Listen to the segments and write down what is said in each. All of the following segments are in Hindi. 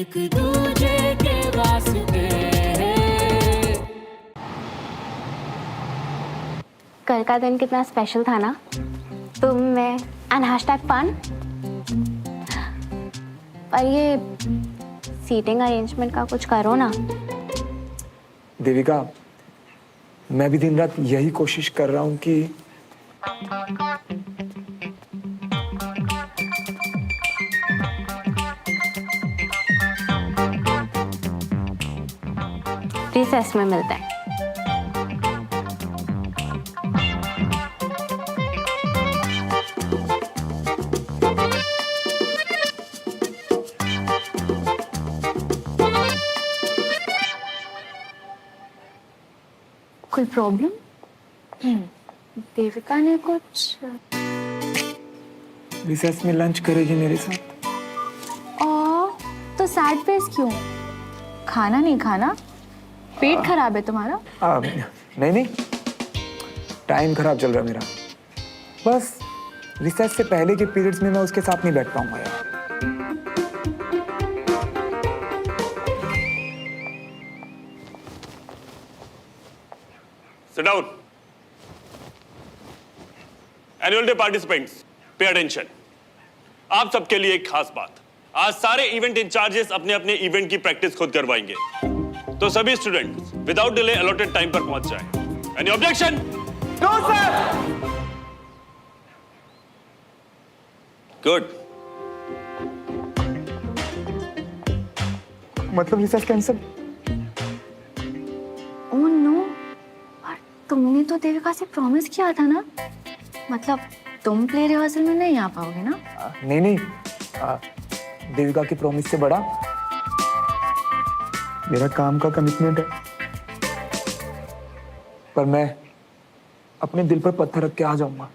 एक दूजे के वास्ते। कल का दिन कितना स्पेशल था ना, तुम मैं एंड हैशटैग फन। पर ये सीटिंग अरेंजमेंट का कुछ करो ना। देविका, मैं भी दिन रात यही कोशिश कर रहा हूँ कि रिसेस में मिलते हैं। कोई प्रॉब्लम? देविका ने कुछ रिसेस में लंच करेगी मेरे साथ। तो सैड फेस क्यों? खाना नहीं खाना? पेट खराब है तुम्हारा? नहीं नहीं, टाइम खराब चल रहा है मेरा। बस रिसेस से पहले के पीरियड्स में मैं उसके साथ नहीं बैठ पाऊंगा यार। Sit down. Annual Day participants, pay attention. आप सबके लिए एक खास बात। आज सारे इवेंट इंचार्जेस अपने अपने इवेंट की प्रैक्टिस खुद करवाएंगे। तो सभी students without delay allotted time पर पहुंच जाएं। Any objection? No sir. Good. मतलब रिसेस कैंसिल? ओह नो, पर तुमने तो देविका से प्रॉमिस किया था ना, मतलब तुम प्ले रिहर्सल में नहीं आ पाओगे ना? नहीं नहीं, देविका की प्रॉमिस से बड़ा मेरा काम का कमिटमेंट है। पर मैं अपने दिल पर पत्थर रख के आ जाऊंगा।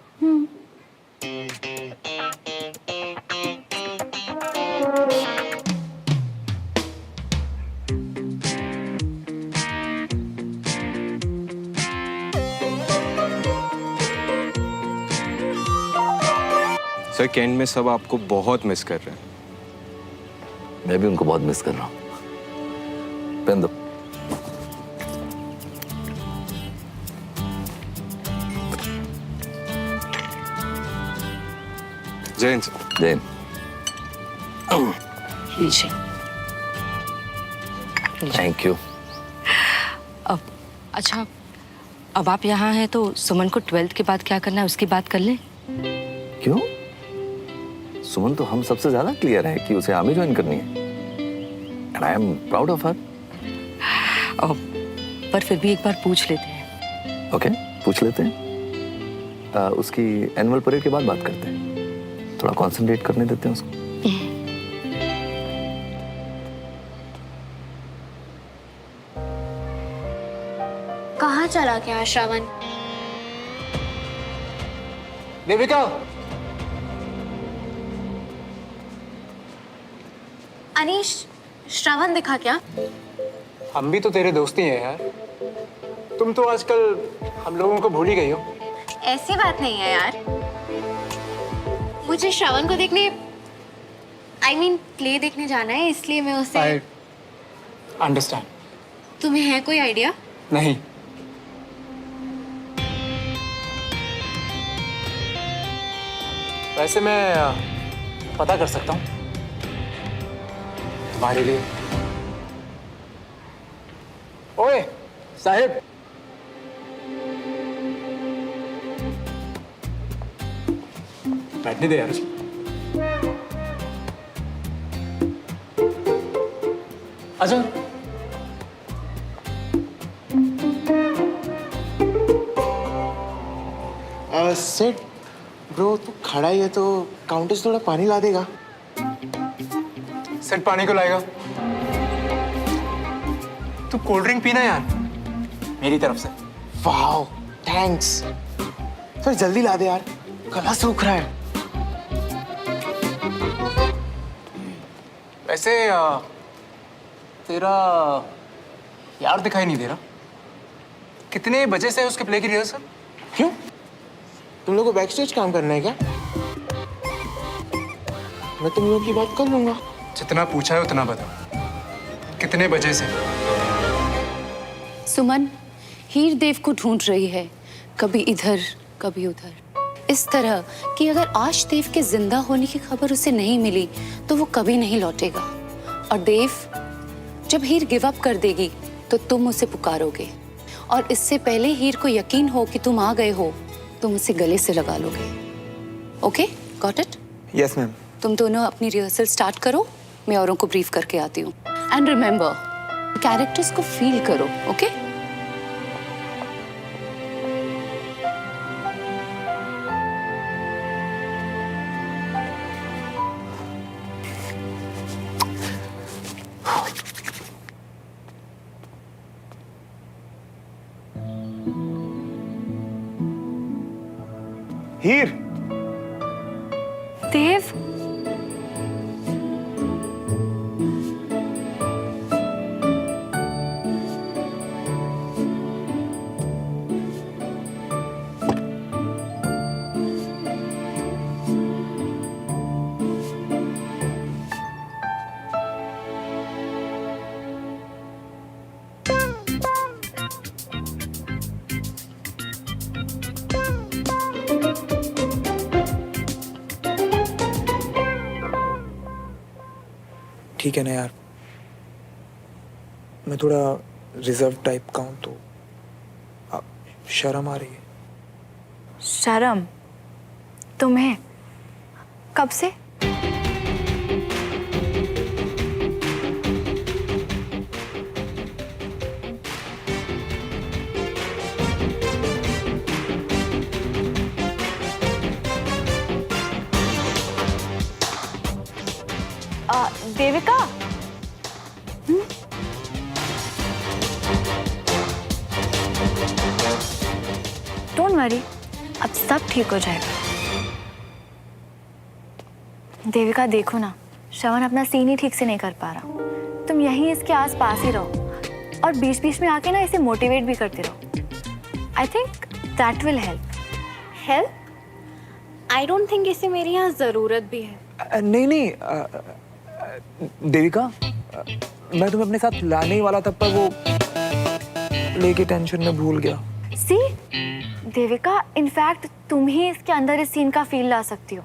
सर कैंट में सब आपको बहुत मिस कर रहे हैं। मैं भी उनको बहुत मिस कर रहा हूँ। पेन दो। Jain Jain, thank you. अच्छा, अब आप यहाँ हैं तो सुमन को 12th के बाद क्या करना है उसकी बात कर ले। क्यों? सुमन तो हम सबसे ज्यादा क्लियर है कि उसे आर्मी ज्वाइन करनी है। And I am proud of her. पर फिर भी एक बार पूछ लेते हैं। ओके, पूछ लेते हैं। उसकी एनुअल परेड के बाद बात करते हैं। थोड़ा कंसंट्रेट करने देते हैं उसको। कहाँ चला गया श्रवण? देविका, अनीश, श्रवण दिखा क्या? हम भी तो तेरे दोस्त ही हैं यार। तुम तो आजकल हम लोगों को भूल ही गई हो। ऐसी बात नहीं है यार, मुझे श्रवण को देखने प्ले देखने जाना है, इसलिए मैं उसे। I understand. तुम्हें है कोई आइडिया? नहीं, वैसे मैं पता कर सकता हूँ तुम्हारे लिए। ओए साहिब, बैठने दे यार। अच्छा, सेठ ब्रो, तू खड़ा ही है तो काउंटर थोड़ा पानी ला देगा? सेठ पानी को लाएगा? तू कोल्ड ड्रिंक पीना यार, मेरी तरफ से। वाह, थैंक्स। फिर जल्दी ला दे यार, गला सूख रहा है। वैसे तेरा यार दिखाई नहीं दे रहा। कितने बजे से है उसके प्ले की रिहर्सल? क्यों, तुम लोगों को बैक स्टेज काम करना है क्या? मैं तुम लोगों की बात कर लूंगा। जितना पूछा है उतना बता। कितने बजे से? सुमन, हीर देव को ढूंढ रही है, कभी इधर कभी उधर, इस तरह कि अगर आज देव के जिंदा होने की खबर उसे नहीं मिली तो वो कभी नहीं लौटेगा। और देव, जब हीर गिव अप कर देगी तो तुम उसे पुकारोगे, और इससे पहले हीर को यकीन हो कि तुम आ गए हो, तुम उसे गले से लगा लोगे। Okay, got it? Yes ma'am. तुम दोनों अपनी रिहर्सल स्टार्ट करो, मैं औरों को ब्रीफ करके आती हूँ। एंड रिमेंबर, कैरेक्टर्स को फील करो, ओके? हीर, देव, ठीक है ना यार, मैं थोड़ा रिजर्व टाइप का हूँ तो शर्म आ रही है। शर्म? तुम्हें? कब से? देविका, डोंट वरी, अब सब ठीक हो जाएगा। देविका देखो ना, श्रवण अपना सीन ही ठीक से नहीं कर पा रहा। तुम यहीं इसके आस पास ही रहो और बीच बीच में आके ना इसे मोटिवेट भी करते रहो। I think that will help. Help? I don't think इसे मेरी यहाँ जरूरत भी है। नहीं नहीं देविका, मैं तुम्हें अपने साथ लाने ही वाला था, पर वो लेके टेंशन में भूल गया। सी देविका, इनफैक्ट तुम ही इसके अंदर इस सीन का फील ला सकती हो।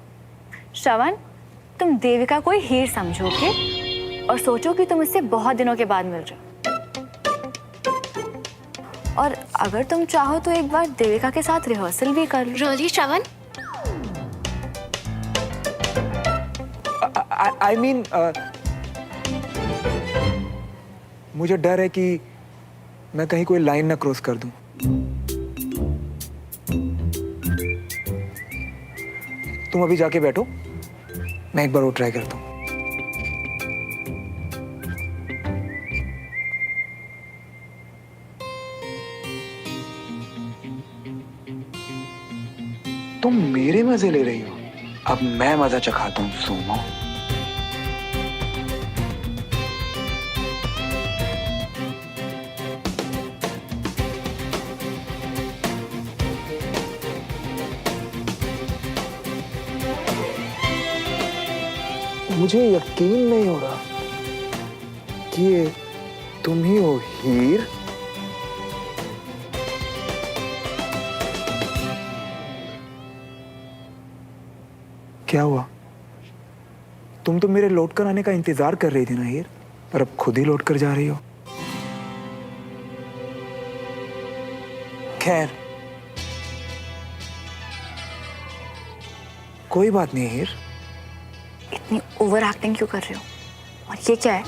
श्रवण, तुम देविका को ही हीर समझोगे और सोचो कि तुम इससे बहुत दिनों के बाद मिल रहे हो। और अगर तुम चाहो तो एक बार देविका के साथ रिहर्सल भी कर लो। Really Shravan? आई मीन मुझे डर है कि मैं कहीं कोई लाइन ना क्रॉस कर दूं। तुम अभी जाके बैठो, मैं एक बार और ट्राई करता हूं। तुम मेरे मजे ले रही हो, अब मैं मजा चखाता हूं सोमो। मुझे यकीन नहीं हो रहा कि ये तुम ही हो हीर। क्या हुआ? तुम तो मेरे लौट कर आने का इंतजार कर रही थी ना हीर, पर अब खुद ही लौट कर जा रही हो। खैर, कोई बात नहीं हीर। इतनी ओवर एक्टिंग क्यों कर रहे हो? और ये क्या है?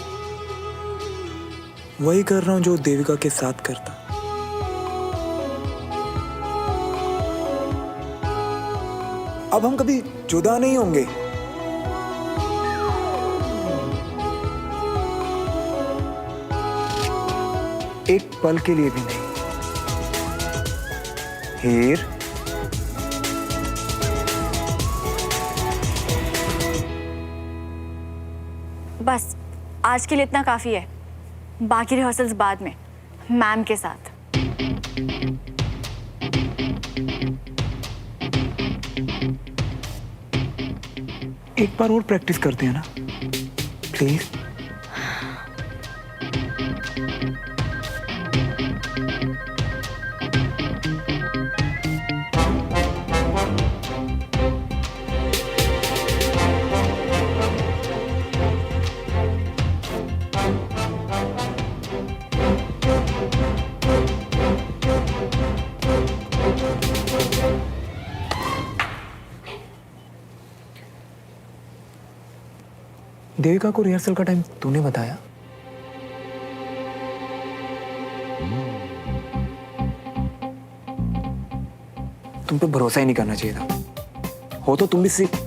वही कर रहा हूं जो देविका के साथ करता। अब हम कभी जुदा नहीं होंगे। एक पल के लिए भी नहीं। हीर, बस आज के लिए इतना काफी है। बाकी रिहर्सल्स बाद में, मैम के साथ। एक बार और प्रैक्टिस करते हैं ना, प्लीज। देविका को रिहर्सल का टाइम तूने बताया? तुम पे भरोसा ही नहीं करना चाहिए था। हो तो तुम भी सीख।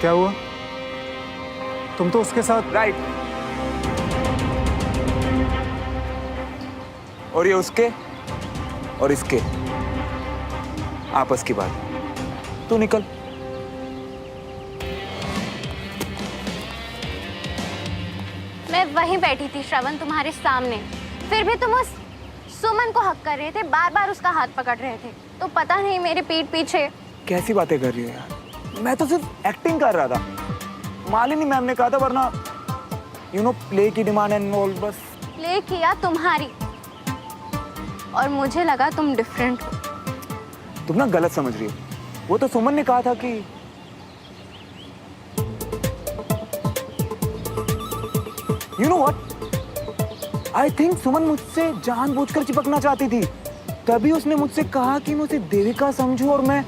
क्या हुआ? तुम तो उसके साथ। राइट। और ये उसके और इसके आपस की बात। तू निकल। मैं वहीं बैठी थी श्रवण, तुम्हारे सामने। फिर भी तुम उस सुमन को हक कर रहे थे, बार बार उसका हाथ पकड़ रहे थे। तो पता नहीं मेरे पीठ पीछे। कैसी बातें कर रही हो यार? मैं तो सिर्फ एक्टिंग कर रहा था। मालिनी मैम ने कहा था, वरना प्ले की डिमांड एंड ऑल। बस प्ले किया तुम्हारी, और मुझे लगा तुम डिफरेंट हो। तुम ना गलत समझ रही हो। वो तो सुमन ने कहा था कि you know what, I think Suman मुझसे जानबूझकर चिपकना चाहती थी। तभी उसने मुझसे कहा कि मैं उसे देविका समझूं और मैं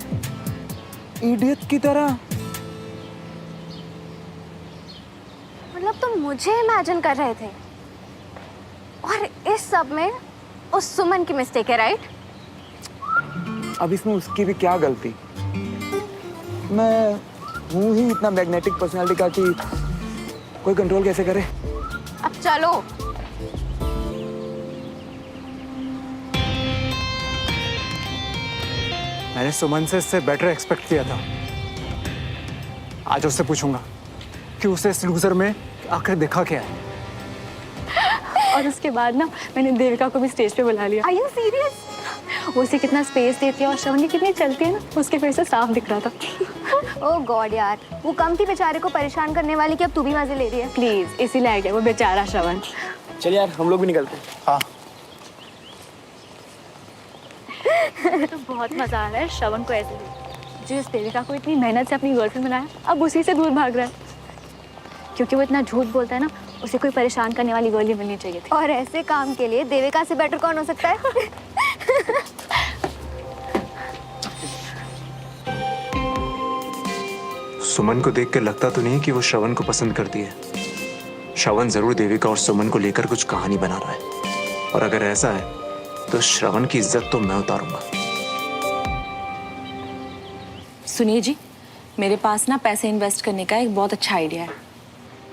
इडियट की तरह। मतलब तुम मुझे इमेजिन कर रहे थे, और इस सब में उस सुमन की मिस्टेक है, राइट? अब इसमें उसकी भी क्या गलती? मैं हूं ही इतना मैग्नेटिक पर्सनालिटी का कि कोई कंट्रोल कैसे करे। अब चलो। मैंने सुमन से इससे बेटर एक्सपेक्ट किया था। आज उससे पूछूंगा कि उसे इस लूजर में आखिर दिखा क्या है। और उसके बाद ना मैंने देविका को भी स्टेज पे बुला लिया। Are you serious? वो उसे कितना स्पेस देती है और श्रवण की कितनी चलती है ना, उसके फेस से साफ दिख रहा था। ओह गॉड यार, वो कम थी बेचारे को परेशान करने वाली कि अब तू भी मजे ले रही है। प्लीज, इसीलिए आ गया वो बेचारा श्रवण। चल यार, हम लोग भी निकलते हैं। हाँ। तो बहुत मजा आ रहा है श्रवण को ऐसे देख, जिस देविका को इतनी मेहनत से अपनी गर्लफ्रेंड बनाया, अब उसी से दूर भाग रहा है। क्योंकि वो इतना झूठ बोलता है ना, उसे कोई परेशान करने वाली गर्ल ही मिलनी चाहिए थी। और ऐसे काम के लिए देविका से बेटर कौन हो सकता है? सुमन को देख के लगता तो नहीं कि वो श्रवण को पसंद करती है। श्रवण जरूर देविका और सुमन को लेकर कुछ कहानी बना रहा है, और अगर ऐसा है तो श्रवण की इज्जत तो मैं उतारूंगा। सुनिए जी, मेरे पास ना पैसे इन्वेस्ट करने का एक बहुत अच्छा आइडिया है।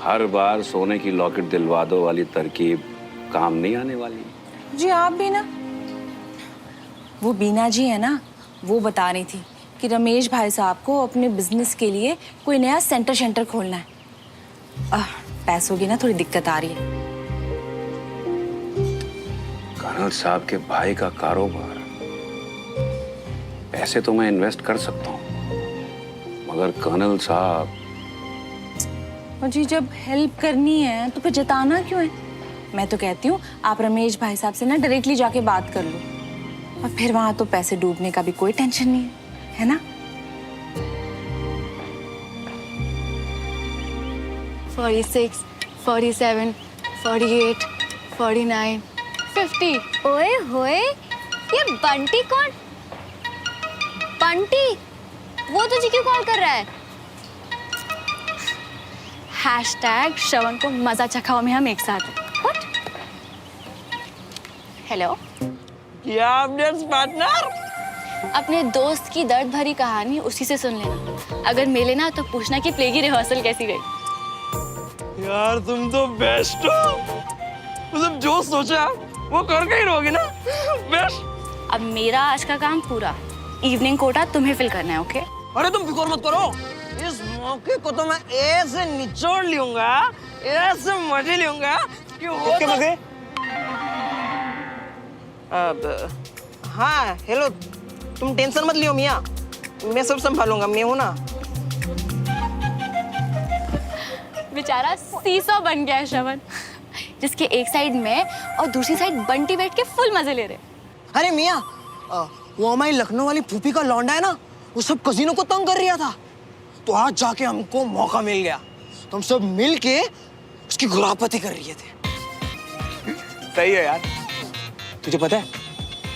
हर बार सोने की लॉकेट दिलवा दो वाली तरकीब काम नहीं आने वाली। जी आप भी ना, वो बीना जी है ना, वो बता रही थी कि रमेश भाई साहब को अपने बिजनेस के लिए कोई नया सेंटर खोलना है। पैसों की ना थोड़ी दिक्कत आ रही है। कर्नल साहब के भाई का कारोबार, पैसे तो मैं इन्वेस्ट कर सकता हूँ, मगर कर्नल साहब। और जी जब हेल्प करनी है तो फिर जताना क्यों है? मैं तो कहती हूँ आप रमेश भाई साहब से ना डायरेक्टली जाके बात कर लो, और फिर वहां तो पैसे डूबने का भी कोई टेंशन नहीं है ना? 46, 47, 48, 49, 50। ओए होए, ये बंटी कौन? बंटी, वो तुझे क्यों कॉल कर रहा है? हैशटैग श्रवण को मजा चखाओ में हम एक साथ हैं। What? हेलो, क्या अपडेट्स पार्टनर? अपने दोस्त की दर्द भरी कहानी उसी से सुन लेना। अगर मिले ना तो पूछना कि प्ले की रिहर्सल कैसी गई। यार तुम तो बेस्ट हो। मतलब जो सोचा वो करके ही रहोगे ना। बेस्ट। अब मेरा आज का काम पूरा, इवनिंग कोटा तुम्हें फिल करना है, ओके? अरे तुम फिक्र मत करो, इस मौके को तो मैं ऐसे निचोड़ लूंगा, ऐसे मजे लूंगा कि वो तो... मजे? हाँ हेलो, तुम टेंशन मत लियो मियाँ, मैं सब संभालूंगा, मैं हूँ ना। बेचारा सीसो बन गया है श्रवण, जिसके एक साइड में और दूसरी साइड बंटी बैठ के फुल मजे ले रहे। अरे मियाँ, वो हमारी लखनऊ वाली फूफी का लौंडा है ना, वो सब कजीनों को तंग कर रहा था। तो आज जाके हमको मौका मिल गया, तो हम सब मिल के उसकी खुरापती कर रहे थे। सही है यार। तुझे पता है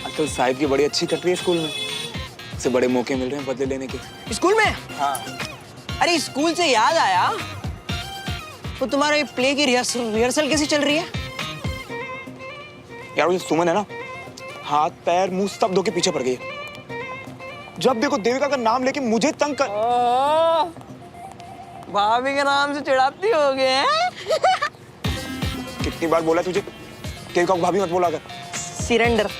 आजकल साहिब की बड़ी अच्छी कट रही है स्कूल में, उसे बड़े मौके मिल रहे हैं बदले लेने के। स्कूल में? हाँ। अरे स्कूल से याद आया, वो तुम्हारे प्ले की रिहर्सल कैसी चल रही है? यार वो जो सुमन है ना, हाथ पैर मुंह सब धो के पीछे पड़ गई है। जब देखो देविका का नाम लेके मुझे तंग कर। भाभी के नाम से चिढ़ाती हो गए हैं? कितनी बार बोला तुझे देविका को भाभी मत बोला कर। सिरेंडर।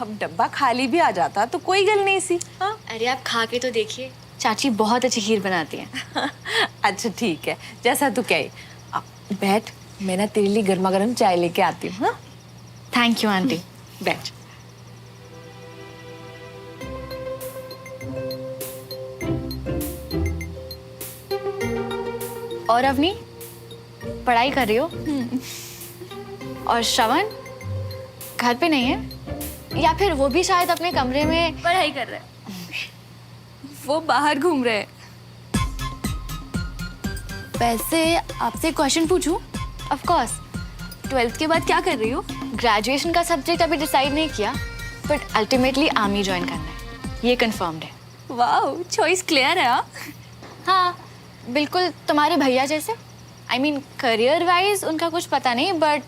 अब डब्बा खाली भी आ जाता तो कोई गल नहीं सी। हाँ अरे आप खा के तो देखिए, चाची बहुत अच्छी खीर बनाती हैं। अच्छा ठीक है, जैसा तू कहे। बैठ, मैं ना तेरे लिए गर्मा गर्म चाय लेके आती हूँ। हाँ थैंक यू आंटी। बैठ। और अवनी पढ़ाई कर रही हो? और श्रवण घर पे नहीं है, या फिर वो भी शायद अपने कमरे में पढ़ाई कर रहा है? वो बाहर घूम रहे हैं। वैसे आपसे क्वेश्चन पूछूं? Of course. 12th के बाद क्या कर रही हो? ग्रेजुएशन का सब्जेक्ट अभी डिसाइड नहीं किया, बट अल्टीमेटली आर्मी ज्वाइन करना है, ये कंफर्म्ड है। वाह, चॉइस क्लियर है। हाँ बिल्कुल तुम्हारे भैया जैसे। आई मीन करियर वाइज उनका कुछ पता नहीं, बट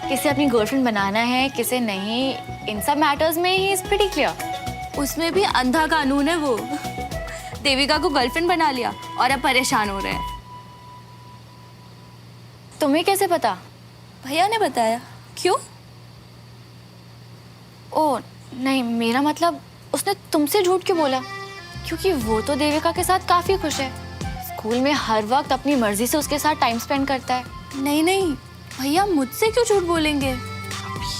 किसे अपनी गर्लफ्रेंड बनाना है किसे नहीं, इन सब मैटर्स में ही इज प्रीटी क्लियर। उसमें भी अंधा कानून है वो। देविका को गर्लफ्रेंड बना लिया और अब परेशान हो रहे हैं। तुम्हें कैसे पता? भैया ने बताया। क्यों? ओ नहीं, मेरा मतलब उसने तुमसे झूठ क्यों बोला? क्योंकि वो तो देविका के साथ काफी खुश है, स्कूल में हर वक्त अपनी मर्जी से उसके साथ टाइम स्पेंड करता है। नहीं नहीं, भैया मुझसे क्यों झूठ बोलेंगे?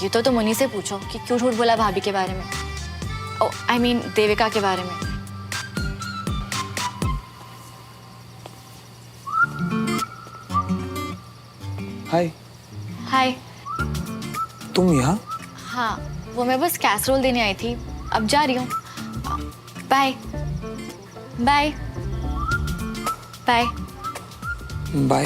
ये तो तुम उन्हीं से पूछो कि क्यों झूठ बोला भाभी के बारे में। ओ आई मीन देविका के बारे में। हाय। हाय। तुम यहाँ? हाँ वो मैं बस कैसरोल देने आई थी, अब जा रही हूँ। Bye bye bye bye.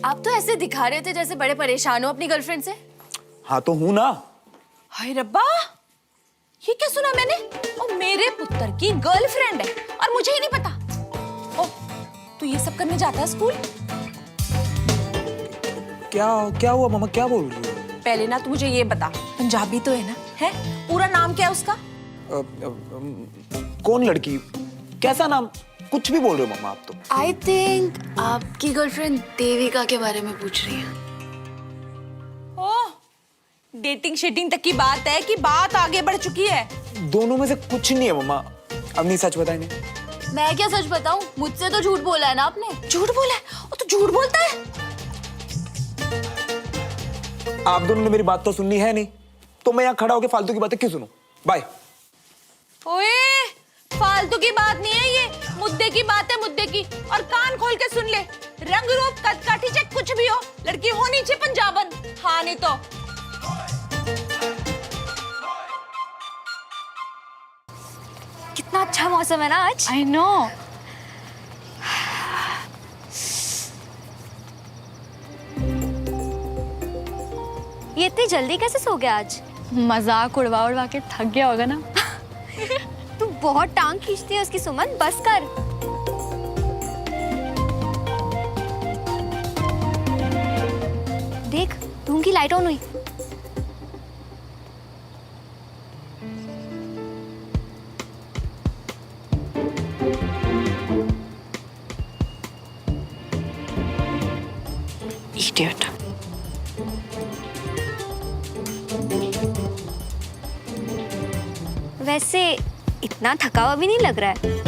आप तो ऐसे दिखा रहे थे जैसे बड़े परेशान हो अपनी गर्लफ्रेंड से। हाँ तो हूँ ना। हाय रब्बा, ये क्या सुना मैंने? ओ मेरे पुत्र की गर्लफ्रेंड है और मुझे ही नहीं पता। ओ तू ये सब करने जाता है स्कूल? क्या क्या हुआ मामा, क्या बोल रही हो? पहले ना तू मुझे ये बता, पंजाबी तो है ना? है? पूरा नाम क्या है उसका? कौन लड़की, कैसा नाम, कुछ भी बोल रहे हो मामा आप तो। आई थिंक आपकी गर्लफ्रेंड देविका के बारे में पूछ रही है। ओह, डेटिंग शेटिंग तक की बात है कि बात आगे बढ़ चुकी है? दोनों में से कुछ नहीं है मामा। अब नहीं, सच बताए नहीं। मैं क्या सच बताऊं? मुझसे तो झूठ बोला है ना आपने। झूठ बोला है? वो तो झूठ बोलता है। आप दोनों ने मेरी बात तो सुननी है नहीं, तो मैं यहाँ खड़ा होकर फालतू की बातें क्यों सुनूं? बाय। ओए, फालतू की बात नहीं है ये, मुद्दे की बात है, मुद्दे की। और कान खोल के सुन ले, रंग रूप कद काठी चाहे कुछ भी हो, लड़की होनी चाहिए पंजाबन। हाँ नहीं तो कितना अच्छा मौसम है ना आज। I know. ये इतनी जल्दी कैसे सो गया आज? मजाक उड़वा उड़वा के थक गया होगा ना। तू बहुत टांग खींचती है उसकी सुमन, बस कर। देख रूम की लाइट ऑन हुई। Idiot. वैसे इतना थका हुआ भी नहीं लग रहा है।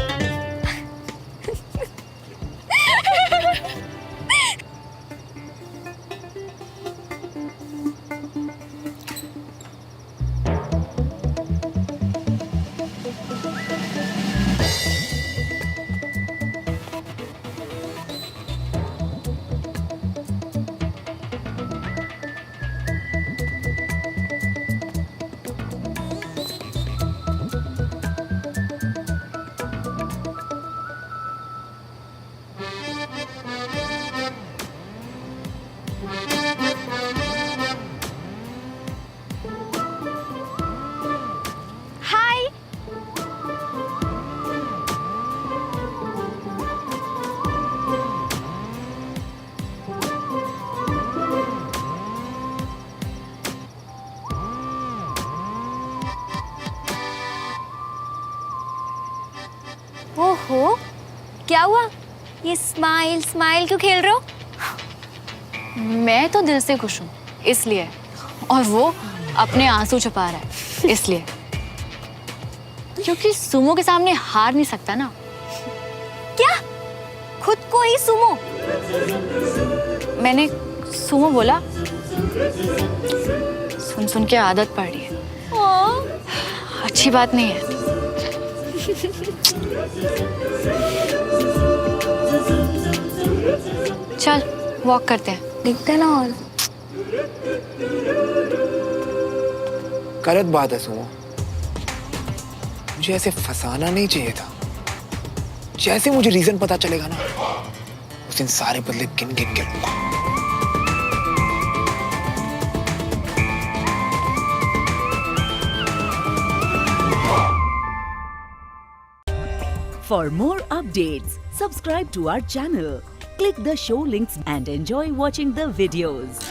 स्माइल स्माइल क्यों खेल रहे हो? मैं तो दिल से खुश हूँ इसलिए, और वो अपने आंसू छुपा रहा है इसलिए, क्योंकि सुमो के सामने हार नहीं सकता ना। क्या? खुद को ही सुमो? मैंने सुमो बोला, सुन सुन के आदत पड़ रही है, अच्छी बात नहीं है। चल वॉक करते हैं, दिखते ना। और गलत बात है सुमो, मुझे ऐसे फंसाना नहीं चाहिए था। जैसे मुझे रीजन पता चलेगा ना, उस दिन सारे बदले गिन गिन के लूंगा। For more updates, subscribe to our channel, click the show links and enjoy watching the videos.